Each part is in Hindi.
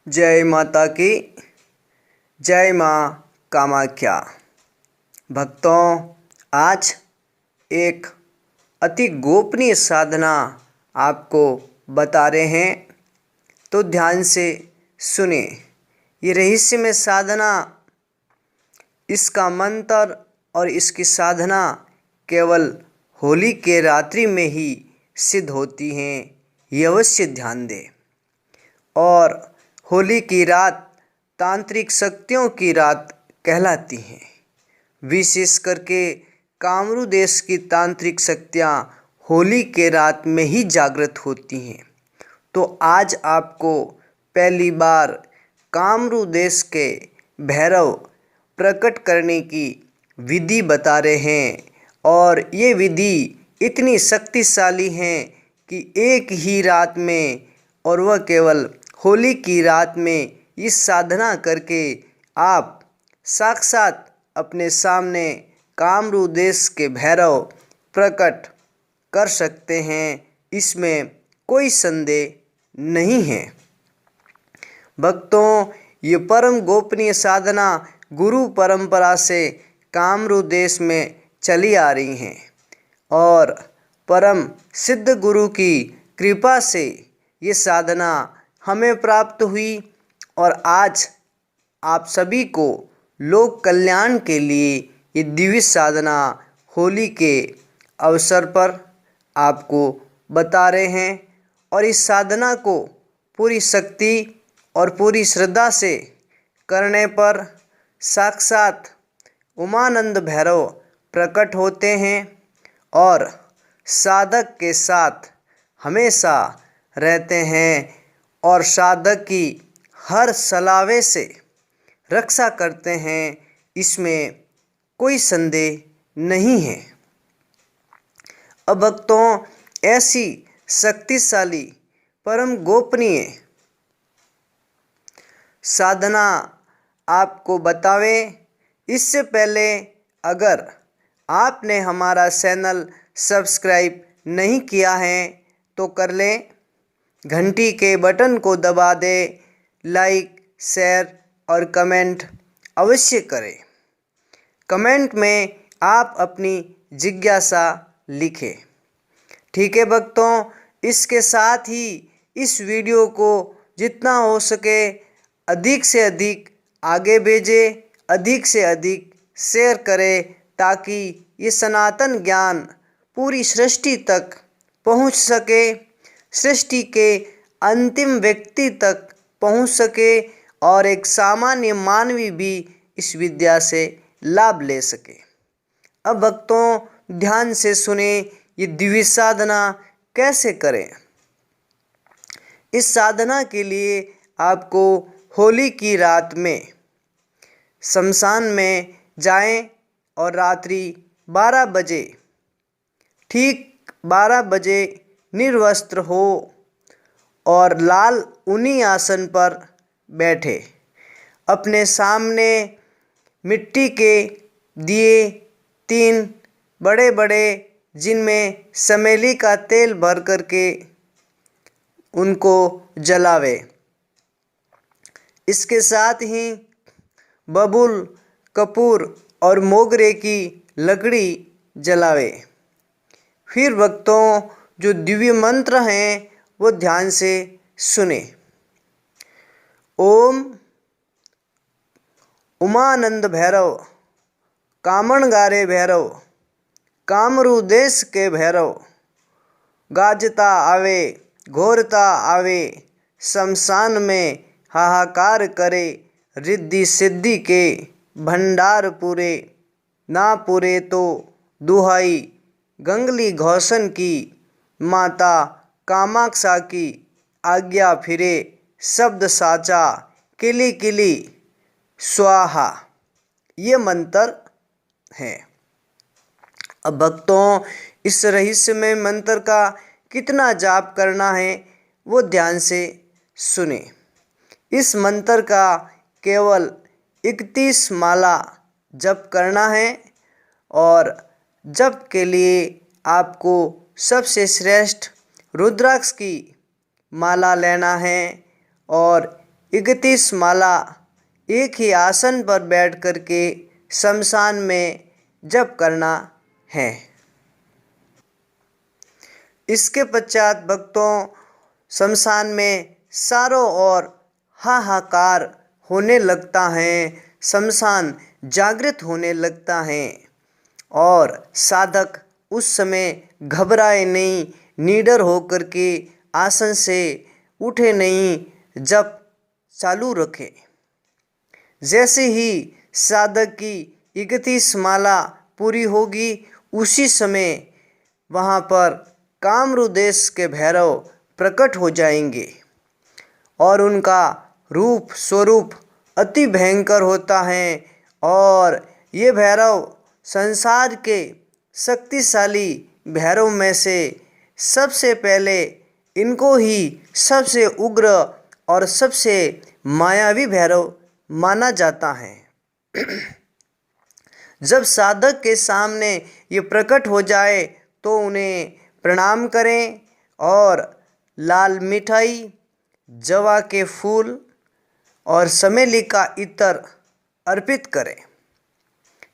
जय माता की। जय माँ कामाख्या। भक्तों, आज एक अति गोपनीय साधना आपको बता रहे हैं, तो ध्यान से सुने। ये रहस्यमय साधना, इसका मंत्र और इसकी साधना केवल होली के रात्रि में ही सिद्ध होती हैं, ये अवश्य ध्यान दें। और होली की रात तांत्रिक शक्तियों की रात कहलाती है। विशेष करके कामरू देश की तांत्रिक शक्तियाँ होली के रात में ही जागृत होती हैं। तो आज आपको पहली बार कामरू देश के भैरव प्रकट करने की विधि बता रहे हैं, और ये विधि इतनी शक्तिशाली है कि एक ही रात में, और वह केवल होली की रात में, इस साधना करके आप साक्षात अपने सामने कामरू देश के भैरव प्रकट कर सकते हैं। इसमें कोई संदेह नहीं है। भक्तों, ये परम गोपनीय साधना गुरु परंपरा से कामरू देश में चली आ रही हैं, और परम सिद्ध गुरु की कृपा से ये साधना हमें प्राप्त हुई। और आज आप सभी को लोक कल्याण के लिए ये दिव्य साधना होली के अवसर पर आपको बता रहे हैं। और इस साधना को पूरी शक्ति और पूरी श्रद्धा से करने पर साक्षात उमानंद भैरव प्रकट होते हैं, और साधक के साथ हमेशा रहते हैं, और साधक की हर सलावे से रक्षा करते हैं। इसमें कोई संदेह नहीं है। अब भक्तों, ऐसी शक्तिशाली परम गोपनीय साधना आपको बतावे, इससे पहले अगर आपने हमारा चैनल सब्सक्राइब नहीं किया है तो कर लें, घंटी के बटन को दबा दें, लाइक, शेयर और कमेंट अवश्य करें। कमेंट में आप अपनी जिज्ञासा लिखें। ठीक है भक्तों, इसके साथ ही इस वीडियो को जितना हो सके अधिक से अधिक आगे भेजें, अधिक से अधिक शेयर करें, ताकि ये सनातन ज्ञान पूरी सृष्टि तक पहुंच सके, सृष्टि के अंतिम व्यक्ति तक पहुंच सके, और एक सामान्य मानवी भी इस विद्या से लाभ ले सके। अब भक्तों, ध्यान से सुने, ये दिव्य साधना कैसे करें। इस साधना के लिए आपको होली की रात में शमशान में जाएं, और रात्रि 12 बजे, ठीक 12 बजे निर्वस्त्र हो और लाल ऊनी आसन पर बैठे। अपने सामने मिट्टी के दिए 3 बड़े बड़े, जिनमें चमेली का तेल भर करके उनको जलावे। इसके साथ ही बबूल, कपूर और मोगरे की लकड़ी जलावे। फिर भक्तों, जो दिव्य मंत्र हैं वो ध्यान से सुने। ओम उमानंद भैरव, कामणगारे भैरव, कामरू देश के भैरव, गाजता आवे, घोरता आवे, शमशान में हाहाकार करे, रिद्धि सिद्धि के भंडार पूरे, ना पूरे तो दुहाई गंगली घोषण की, माता कामाक्षा की आज्ञा फिरे, शब्द साचा किली किली स्वाहा। ये मंत्र है। अब भक्तों, इस रहस्यमय मंत्र का कितना जाप करना है वो ध्यान से सुने। इस मंत्र का केवल 31 माला जप करना है, और जप के लिए आपको सबसे श्रेष्ठ रुद्राक्ष की माला लेना है, और 31 माला एक ही आसन पर बैठ करके शमशान में जप करना है। इसके पश्चात भक्तों शमशान में चारों ओर हाहाकार होने लगता है, शमशान जागृत होने लगता है और साधक उस समय घबराए नहीं, निडर होकर के आसन से उठे नहीं, जप चालू रखे। जैसे ही साधक की 31 माला पूरी होगी उसी समय वहाँ पर कामरू देश के भैरव प्रकट हो जाएंगे और उनका रूप स्वरूप अति भयंकर होता है और ये भैरव संसार के शक्तिशाली भैरव में से सबसे पहले इनको ही सबसे उग्र और सबसे मायावी भैरव माना जाता है। जब साधक के सामने ये प्रकट हो जाए तो उन्हें प्रणाम करें और लाल मिठाई, जवा के फूल और चमेली का इत्र अर्पित करें।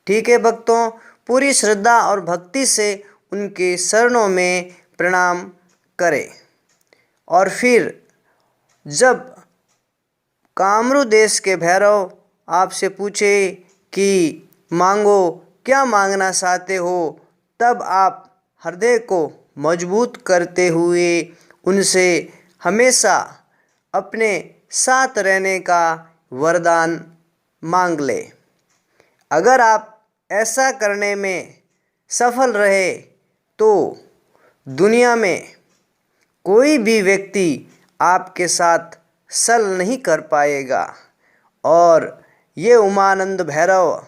ठीक है भक्तों, पूरी श्रद्धा और भक्ति से उनके चरणों में प्रणाम करें और फिर जब कामरू देश के भैरव आपसे पूछे कि मांगो, क्या मांगना चाहते हो, तब आप हृदय को मजबूत करते हुए उनसे हमेशा अपने साथ रहने का वरदान मांग ले। अगर आप ऐसा करने में सफल रहे तो दुनिया में कोई भी व्यक्ति आपके साथ सल नहीं कर पाएगा और ये उमानंद भैरव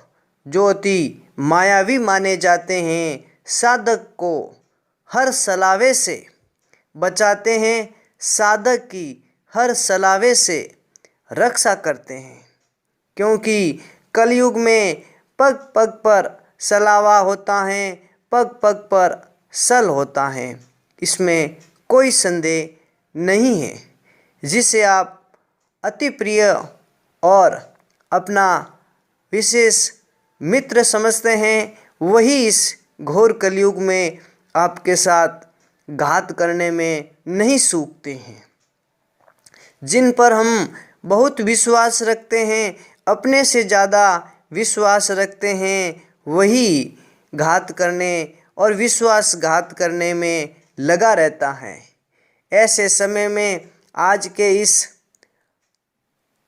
जो अति मायावी माने जाते हैं, साधक को हर सलावे से बचाते हैं, साधक की हर सलावे से रक्षा करते हैं, क्योंकि कलयुग में पग पग पर सलावा होता है, पग पग पर सल होता है, इसमें कोई संदेह नहीं है। जिसे आप अति प्रिय और अपना विशेष मित्र समझते हैं वही इस घोर कलयुग में आपके साथ घात करने में नहीं चूकते हैं। जिन पर हम बहुत विश्वास रखते हैं, अपने से ज़्यादा विश्वास रखते हैं, वही घात करने और विश्वासघात करने में लगा रहता है। ऐसे समय में, आज के इस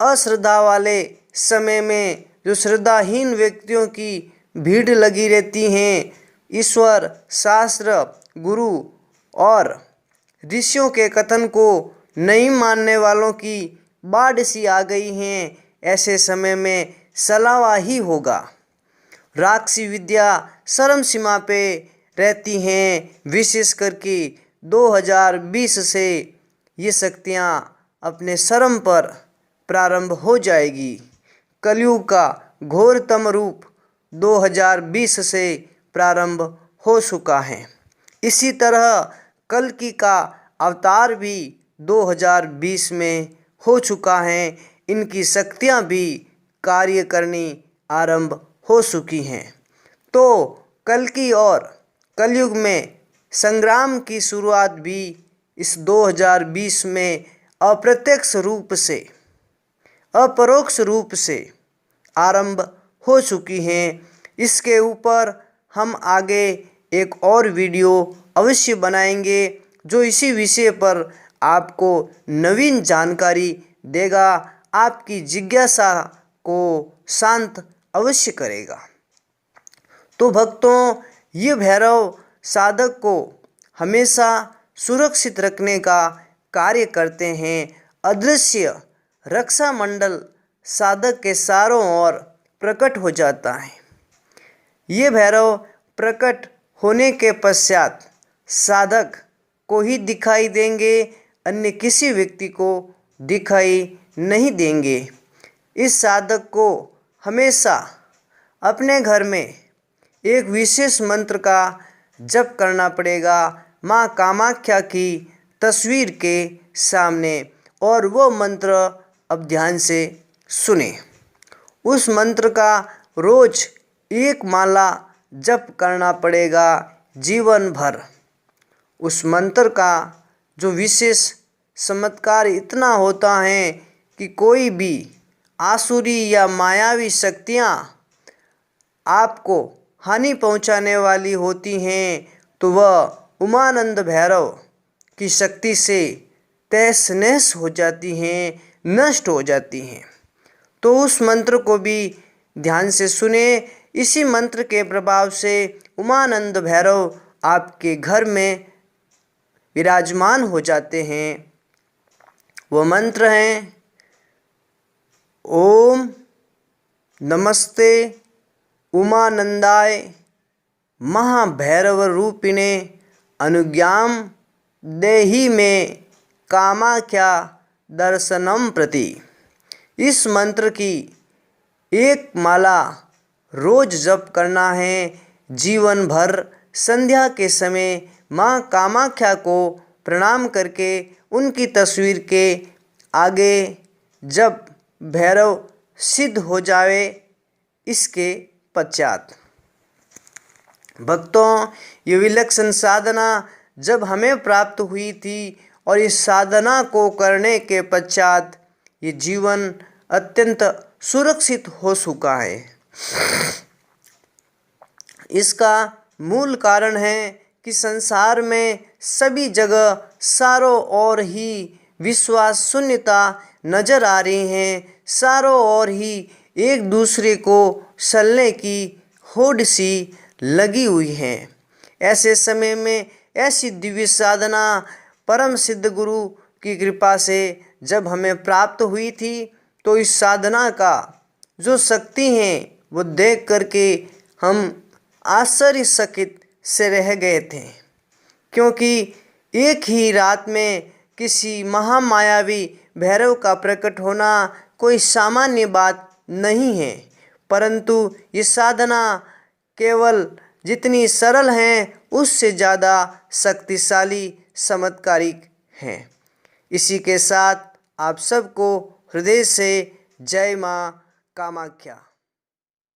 अश्रद्धा वाले समय में जो श्रद्धाहीन व्यक्तियों की भीड़ लगी रहती हैं, ईश्वर, शास्त्र, गुरु और ऋषियों के कथन को नहीं मानने वालों की बाढ़ सी आ गई हैं। ऐसे समय में सलावा ही होगा। राक्षसी विद्या चरम सीमा पे रहती हैं। विशेष करके 2020 से ये शक्तियाँ अपने चरम पर प्रारंभ हो जाएगी। कलयुग का घोरतम रूप 2020 से प्रारंभ हो चुका है। इसी तरह कल्कि का अवतार भी 2020 में हो चुका है। इनकी शक्तियाँ भी कार्य करनी आरंभ हो चुकी हैं। तो कल्कि और कलयुग में संग्राम की शुरुआत भी इस 2020 में अप्रत्यक्ष रूप से, अपरोक्ष रूप से आरंभ हो चुकी हैं। इसके ऊपर हम आगे एक और वीडियो अवश्य बनाएंगे जो इसी विषय पर आपको नवीन जानकारी देगा, आपकी जिज्ञासा को शांत अवश्य करेगा। तो भक्तों, ये भैरव साधक को हमेशा सुरक्षित रखने का कार्य करते हैं। अदृश्य रक्षा मंडल साधक के चारों ओर प्रकट हो जाता है। ये भैरव प्रकट होने के पश्चात साधक को ही दिखाई देंगे, अन्य किसी व्यक्ति को दिखाई नहीं देंगे। इस साधक को हमेशा अपने घर में एक विशेष मंत्र का जप करना पड़ेगा, माँ कामाख्या की तस्वीर के सामने, और वो मंत्र अब ध्यान से सुने। उस मंत्र का रोज एक माला जप करना पड़ेगा जीवन भर। उस मंत्र का जो विशेष चमत्कार इतना होता है कि कोई भी आसुरी या मायावी शक्तियाँ आपको हानि पहुंचाने वाली होती हैं तो वह उमानंद भैरव की शक्ति से तहस नहस हो जाती हैं, नष्ट हो जाती हैं। तो उस मंत्र को भी ध्यान से सुने। इसी मंत्र के प्रभाव से उमानंद भैरव आपके घर में विराजमान हो जाते हैं। वो मंत्र हैं ओम नमस्ते उमानंदाय महाभैरव रूपिणे अनुज्ञाम देहि में कामाख्या दर्शनम प्रति। इस मंत्र की एक माला रोज जप करना है जीवन भर। संध्या के समय माँ कामाख्या को प्रणाम करके उनकी तस्वीर के आगे जब भैरव सिद्ध हो जाए, इसके पश्चात भक्तों, ये विलक्षण साधना जब हमें प्राप्त हुई थी और इस साधना को करने के पश्चात ये जीवन अत्यंत सुरक्षित हो चुका है। इसका मूल कारण है कि संसार में सभी जगह चारों ओर ही विश्वास शून्यता नजर आ रही है। चारों ओर ही एक दूसरे को छलने की होड़ सी लगी हुई है। ऐसे समय में ऐसी दिव्य साधना परम सिद्ध गुरु की कृपा से जब हमें प्राप्त हुई थी तो इस साधना का जो शक्ति है वो देख करके हम आश्चर्यचकित से रह गए थे, क्योंकि एक ही रात में किसी महामायावी भैरव का प्रकट होना कोई सामान्य बात नहीं है, परंतु ये साधना केवल जितनी सरल है उससे ज़्यादा शक्तिशाली चमत्कारिक है। इसी के साथ आप सबको हृदय से जय माँ कामाख्या।